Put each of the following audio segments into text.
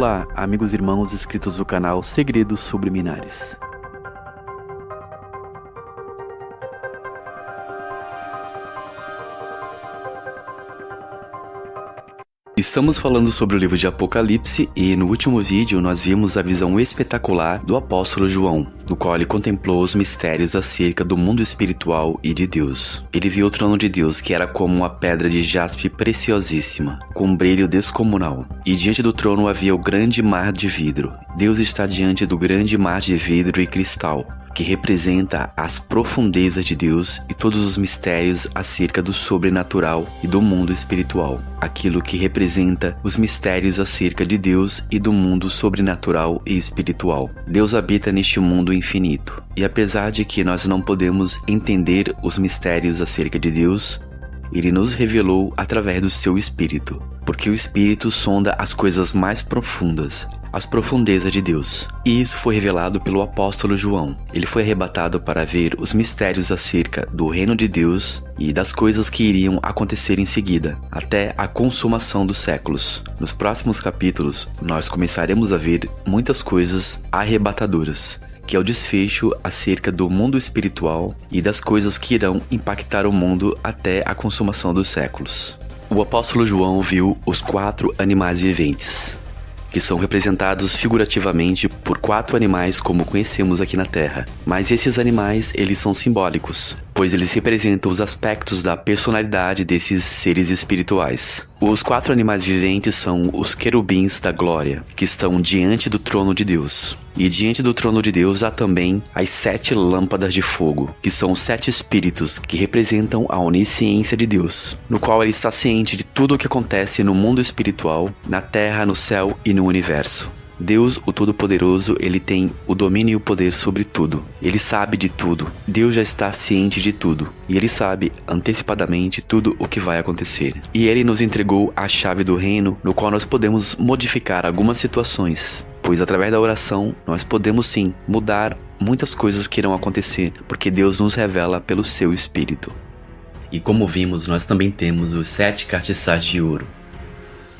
Olá, amigos e irmãos inscritos do canal Segredos Subliminares. Estamos falando sobre o livro de Apocalipse e no último vídeo nós vimos a visão espetacular do apóstolo João, no qual ele contemplou os mistérios acerca do mundo espiritual e de Deus. Ele viu o trono de Deus, que era como uma pedra de jaspe preciosíssima, com um brilho descomunal. E diante do trono havia o grande mar de vidro. Deus está diante do grande mar de vidro e cristal, que representa as profundezas de Deus e todos os mistérios acerca do sobrenatural e do mundo espiritual. Aquilo que representa os mistérios acerca de Deus e do mundo sobrenatural e espiritual. Deus habita neste mundo infinito. E apesar de que nós não podemos entender os mistérios acerca de Deus, Ele nos revelou através do seu Espírito, porque o Espírito sonda as coisas mais profundas, as profundezas de Deus. E isso foi revelado pelo apóstolo João. Ele foi arrebatado para ver os mistérios acerca do reino de Deus e das coisas que iriam acontecer em seguida, até a consumação dos séculos. Nos próximos capítulos, nós começaremos a ver muitas coisas arrebatadoras, que é o desfecho acerca do mundo espiritual e das coisas que irão impactar o mundo até a consumação dos séculos. O apóstolo João viu os 4 animais viventes, que são representados figurativamente por 4 animais como conhecemos aqui na Terra. Mas esses animais, eles são simbólicos, pois eles representam os aspectos da personalidade desses seres espirituais. Os 4 animais viventes são os querubins da glória, que estão diante do trono de Deus. E diante do trono de Deus há também as 7 lâmpadas de fogo, que são os 7 espíritos que representam a onisciência de Deus, no qual ele está ciente de tudo o que acontece no mundo espiritual, na terra, no céu e no universo. Deus, o Todo-Poderoso, ele tem o domínio e o poder sobre tudo. Ele sabe de tudo. Deus já está ciente de tudo. E ele sabe antecipadamente tudo o que vai acontecer. E ele nos entregou a chave do reino, no qual nós podemos modificar algumas situações. Pois através da oração, nós podemos sim mudar muitas coisas que irão acontecer, porque Deus nos revela pelo seu Espírito. E como vimos, nós também temos os 7 castiçais de ouro.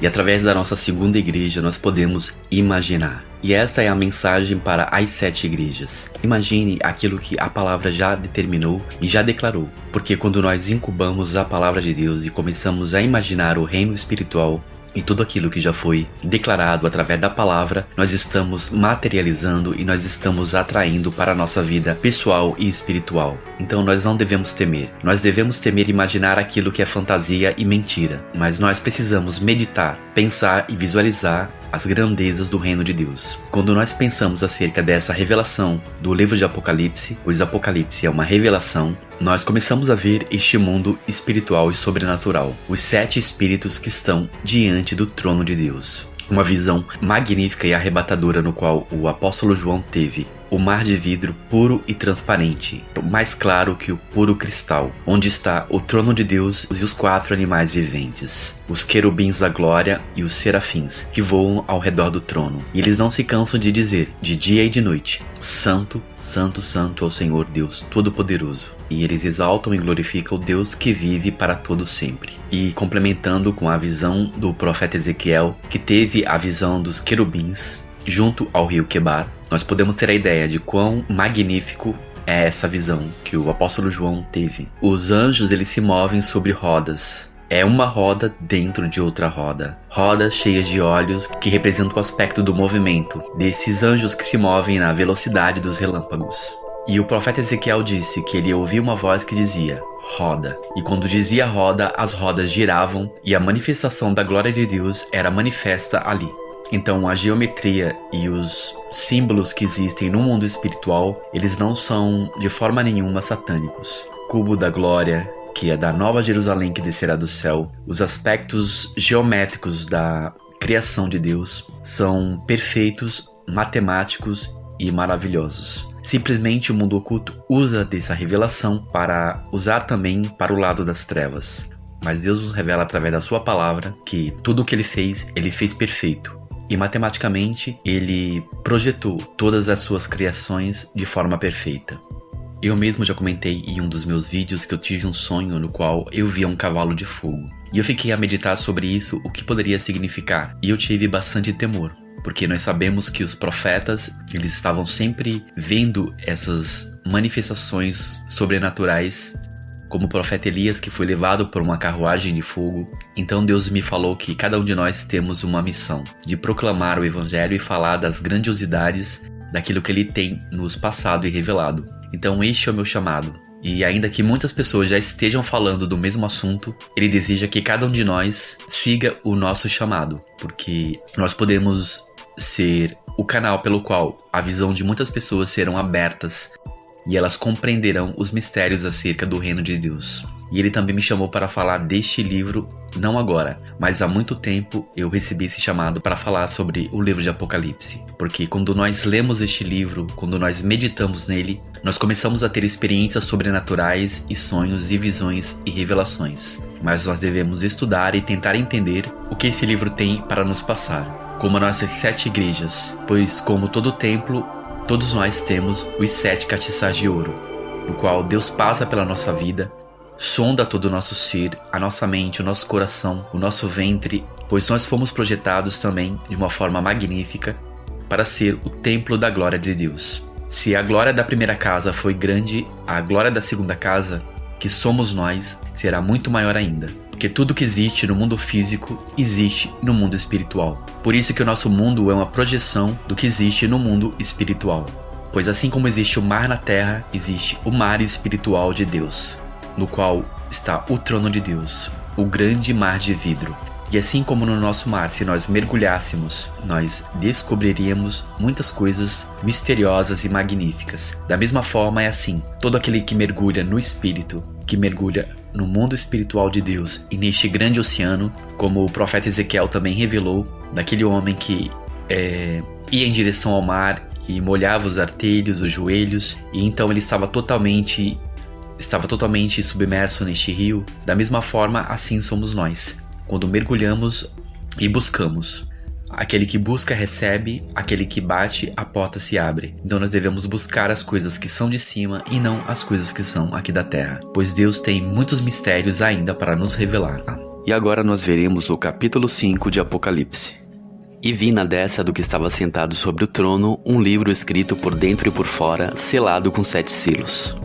E através da nossa segunda igreja nós podemos imaginar. E essa é a mensagem para as 7 igrejas. Imagine aquilo que a palavra já determinou e já declarou. Porque quando nós incubamos a palavra de Deus e começamos a imaginar o reino espiritual e tudo aquilo que já foi declarado através da palavra, nós estamos materializando e nós estamos atraindo para a nossa vida pessoal e espiritual. Então nós não devemos temer. Nós devemos temer imaginar aquilo que é fantasia e mentira. Mas nós precisamos meditar, pensar e visualizar as grandezas do reino de Deus. Quando nós pensamos acerca dessa revelação do livro de Apocalipse, pois Apocalipse é uma revelação, nós começamos a ver este mundo espiritual e sobrenatural. Os 7 espíritos que estão diante do trono de Deus. Uma visão magnífica e arrebatadora no qual o apóstolo João teve. O mar de vidro puro e transparente, mais claro que o puro cristal, onde está o trono de Deus e os 4 animais viventes, os querubins da glória e os serafins, que voam ao redor do trono. E eles não se cansam de dizer, de dia e de noite, Santo, Santo, Santo é o Senhor Deus Todo-Poderoso. E eles exaltam e glorificam o Deus que vive para todo sempre. E complementando com a visão do profeta Ezequiel, que teve a visão dos querubins junto ao rio Quebar, nós podemos ter a ideia de quão magnífico é essa visão que o apóstolo João teve. Os anjos, eles se movem sobre rodas. É uma roda dentro de outra roda. Rodas cheias de olhos que representam o aspecto do movimento desses anjos que se movem na velocidade dos relâmpagos. E o profeta Ezequiel disse que ele ouviu uma voz que dizia, roda. E quando dizia roda, as rodas giravam e a manifestação da glória de Deus era manifesta ali. Então a geometria e os símbolos que existem no mundo espiritual, eles não são de forma nenhuma satânicos. Cubo da glória, que é da Nova Jerusalém que descerá do céu, os aspectos geométricos da criação de Deus são perfeitos, matemáticos e maravilhosos. Simplesmente o mundo oculto usa dessa revelação para usar também para o lado das trevas. Mas Deus nos revela através da sua palavra que tudo o que ele fez perfeito. E matematicamente ele projetou todas as suas criações de forma perfeita. Eu mesmo já comentei em um dos meus vídeos que eu tive um sonho no qual eu via um cavalo de fogo. E eu fiquei a meditar sobre isso, o que poderia significar. E eu tive bastante temor. porque nós sabemos que os profetas, eles estavam sempre vendo essas manifestações sobrenaturais, como o profeta Elias, que foi levado por uma carruagem de fogo. Então Deus me falou que cada um de nós temos uma missão de proclamar o Evangelho e falar das grandiosidades daquilo que Ele tem nos passado e revelado. Então este é o meu chamado. E ainda que muitas pessoas já estejam falando do mesmo assunto, Ele deseja que cada um de nós siga o nosso chamado, porque nós podemos ser o canal pelo qual a visão de muitas pessoas serão abertas e elas compreenderão os mistérios acerca do reino de Deus. E Ele também me chamou para falar deste livro, não agora, mas há muito tempo eu recebi esse chamado para falar sobre o livro de Apocalipse. Porque quando nós lemos este livro, quando nós meditamos nele, nós começamos a ter experiências sobrenaturais e sonhos e visões e revelações. Mas nós devemos estudar e tentar entender o que esse livro tem para nos passar. Como as nossas 7 igrejas, pois como todo templo, todos nós temos os 7 castiçais de ouro, no qual Deus passa pela nossa vida, sonda todo o nosso ser, a nossa mente, o nosso coração, o nosso ventre, pois nós fomos projetados também de uma forma magnífica para ser o templo da glória de Deus. Se a glória da primeira casa foi grande, a glória da segunda casa, que somos nós, será muito maior ainda. Porque tudo que existe no mundo físico existe no mundo espiritual. Por isso que o nosso mundo é uma projeção do que existe no mundo espiritual. Pois assim como existe o mar na terra, existe o mar espiritual de Deus, no qual está o trono de Deus, o grande mar de vidro. E assim como no nosso mar, se nós mergulhássemos, nós descobriríamos muitas coisas misteriosas e magníficas. Da mesma forma é assim, todo aquele que mergulha no Espírito, que mergulha no mundo espiritual de Deus e neste grande oceano, como o profeta Ezequiel também revelou, daquele homem que ia em direção ao mar e molhava os artelhos, os joelhos, e então ele estava totalmente submerso neste rio. Da mesma forma, assim somos nós. Quando mergulhamos e buscamos, aquele que busca recebe, aquele que bate, a porta se abre. Então nós devemos buscar as coisas que são de cima e não as coisas que são aqui da terra, pois Deus tem muitos mistérios ainda para nos revelar. E agora nós veremos o capítulo 5 de Apocalipse. E vi na destra do que estava sentado sobre o trono um livro escrito por dentro e por fora, selado com 7 selos.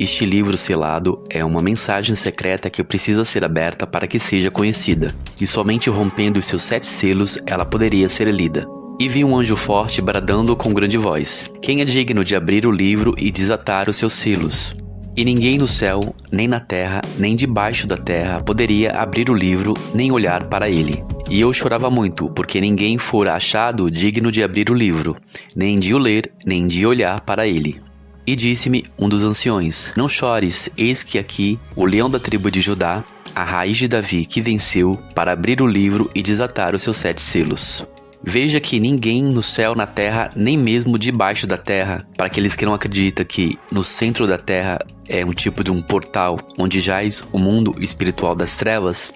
Este livro selado é uma mensagem secreta que precisa ser aberta para que seja conhecida, e somente rompendo os seus 7 selos ela poderia ser lida. E vi um anjo forte bradando com grande voz: quem é digno de abrir o livro e desatar os seus selos? E ninguém no céu, nem na terra, nem debaixo da terra poderia abrir o livro, nem olhar para ele. E eu chorava muito, porque ninguém fora achado digno de abrir o livro, nem de o ler, nem de olhar para ele. E disse-me um dos anciões: não chores, eis que aqui o leão da tribo de Judá, a raiz de Davi, que venceu, para abrir o livro e desatar os seus 7 selos. Veja que ninguém no céu, na terra, nem mesmo debaixo da terra, para aqueles que não acreditam que no centro da terra é um tipo de um portal onde jaz o mundo espiritual das trevas,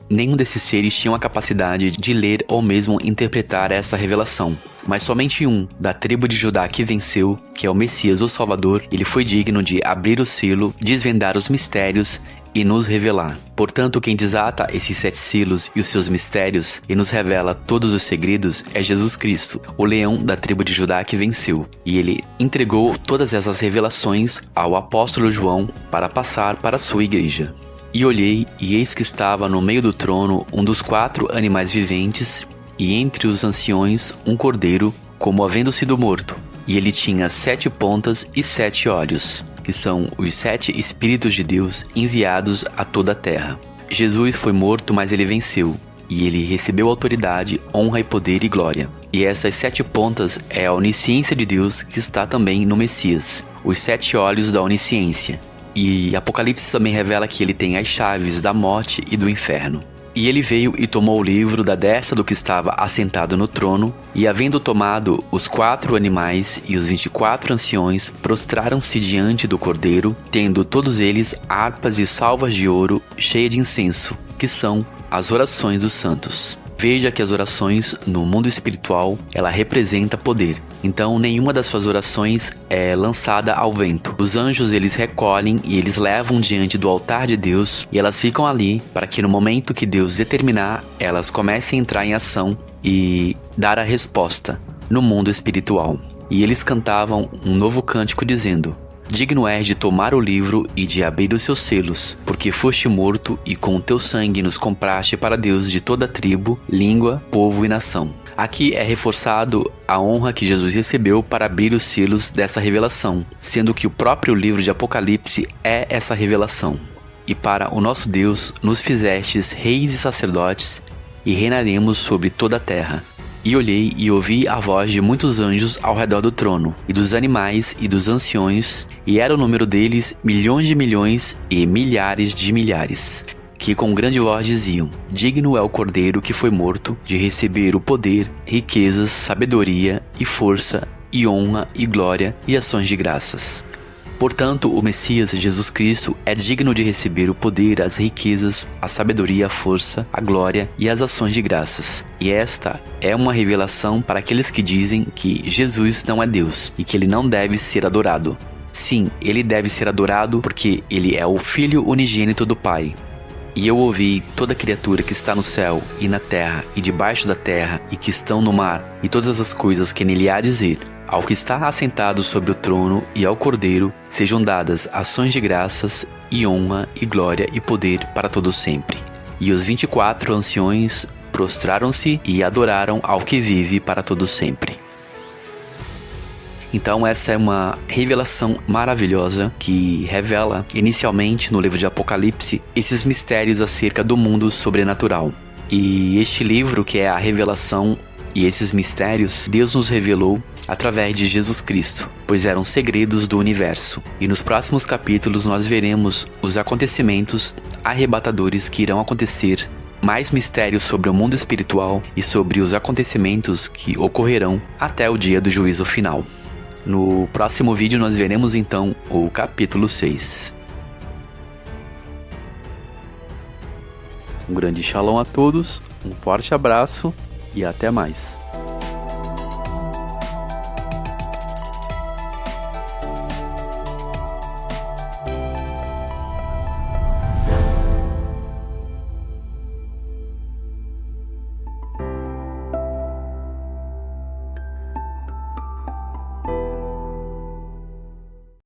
nenhum desses seres tinha a capacidade de ler ou mesmo interpretar essa revelação. Mas somente um, da tribo de Judá que venceu, que é o Messias, o Salvador, ele foi digno de abrir o selo, desvendar os mistérios e nos revelar. Portanto, quem desata esses 7 selos e os seus mistérios e nos revela todos os segredos é Jesus Cristo, o leão da tribo de Judá que venceu. E ele entregou todas essas revelações ao apóstolo João para passar para a sua igreja. E olhei, e eis que estava no meio do trono um dos 4 animais viventes, e entre os anciões um cordeiro, como havendo sido morto. E ele tinha 7 pontas e 7 olhos, que são os 7 Espíritos de Deus enviados a toda a terra. Jesus foi morto, mas ele venceu, e ele recebeu autoridade, honra e poder e glória. E essas 7 pontas é a onisciência de Deus que está também no Messias, os 7 olhos da onisciência. E Apocalipse também revela que ele tem as chaves da morte e do inferno. E ele veio e tomou o livro da destra do que estava assentado no trono, e havendo tomado os 4 animais e os 24 anciões, prostraram-se diante do cordeiro, tendo todos eles harpas e salvas de ouro cheia de incenso, que são as orações dos santos. Veja que as orações no mundo espiritual, ela representa poder. Então, nenhuma das suas orações é lançada ao vento. Os anjos, eles recolhem e eles levam diante do altar de Deus e elas ficam ali para que no momento que Deus determinar, elas comecem a entrar em ação e dar a resposta no mundo espiritual. E eles cantavam um novo cântico dizendo: digno és de tomar o livro e de abrir os seus selos, porque foste morto e com o teu sangue nos compraste para Deus de toda tribo, língua, povo e nação. Aqui é reforçado a honra que Jesus recebeu para abrir os selos dessa revelação, sendo que o próprio livro de Apocalipse é essa revelação. E para o nosso Deus nos fizestes reis e sacerdotes, e reinaremos sobre toda a terra. E olhei e ouvi a voz de muitos anjos ao redor do trono, e dos animais e dos anciões, e era o número deles milhões de milhões e milhares de milhares, que com grande voz diziam: digno é o Cordeiro que foi morto de receber o poder, riquezas, sabedoria e força, e honra e glória e ações de graças. Portanto, o Messias, Jesus Cristo, é digno de receber o poder, as riquezas, a sabedoria, a força, a glória e as ações de graças. E esta é uma revelação para aqueles que dizem que Jesus não é Deus e que ele não deve ser adorado. Sim, ele deve ser adorado porque ele é o Filho unigênito do Pai. E eu ouvi toda criatura que está no céu e na terra e debaixo da terra e que estão no mar e todas as coisas que nele há a dizer: ao que está assentado sobre o trono e ao Cordeiro sejam dadas ações de graças e honra e glória e poder para todo sempre. E os 24 anciões prostraram-se e adoraram ao que vive para todo sempre. Então essa é uma revelação maravilhosa que revela inicialmente no livro de Apocalipse esses mistérios acerca do mundo sobrenatural. E este livro, que é a revelação e esses mistérios, Deus nos revelou através de Jesus Cristo, pois eram segredos do universo. E nos próximos capítulos nós veremos os acontecimentos arrebatadores que irão acontecer, mais mistérios sobre o mundo espiritual e sobre os acontecimentos que ocorrerão até o dia do juízo final. No próximo vídeo nós veremos então o capítulo 6. Um grande shalom a todos, um forte abraço e até mais.